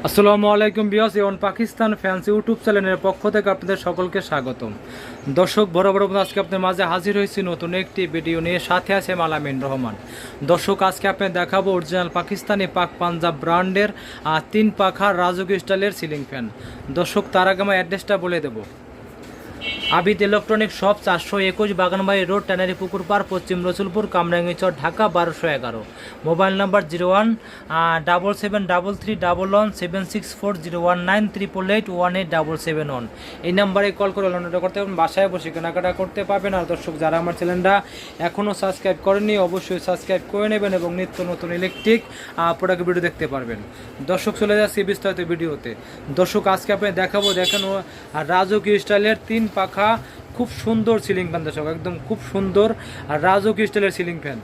আসসালামু আলাইকুম বিয়স এবং পাকিস্তান ফ্যান্স ইউটিউব চ্যানেলের পক্ষ থেকে আপনাদের সকলকে স্বাগতম। দর্শক বরাবর আজকে আপনাদের মাঝে হাজির হয়েছি নতুন একটি ভিডিও নিয়ে, সাথে আছে মালামিন রহমান। দর্শক আজকে আপনাদের দেখাবো অরিজিনাল পাকিস্তানি পাক পাঞ্জাব ব্র্যান্ডের 3 পাখা রাজকীয় স্টাইলের সিলিং ফ্যান। দর্শক তার আগে আমার অ্যাড্রেসটা বলে দেবো। Abid electronic shop 421 Baganbari road, tannery পুকুর পার, পশ্চিম রসুলপুর, কামরাঙ্গীচর, ঢাকা 1211। Mobile number 017733019388188871। এই নাম্বারে কল করে অর্ডার করতে পারবেন, বাসায় বসে কেনাকাটা করতে পারবেন। আর দর্শক যারা আমার চ্যানেলটা এখনও সাবস্ক্রাইব করেননি অবশ্যই সাবস্ক্রাইব করে নেবেন এবং নিত্য নতুন ইলেকট্রিক প্রোডাক্ট ভিডিও দেখতে পারবেন। দর্শক চলে যাচ্ছি বিস্তারিত ভিডিওতে। দর্শক আজকে আপনি দেখাবো, দেখেন রাজকীয় স্টাইলের 3 পাখা খুব সুন্দর সিলিং ফ্যান। দর্শক একদম খুব সুন্দর আর রাজকীয় স্টাইলের সিলিং ফ্যান।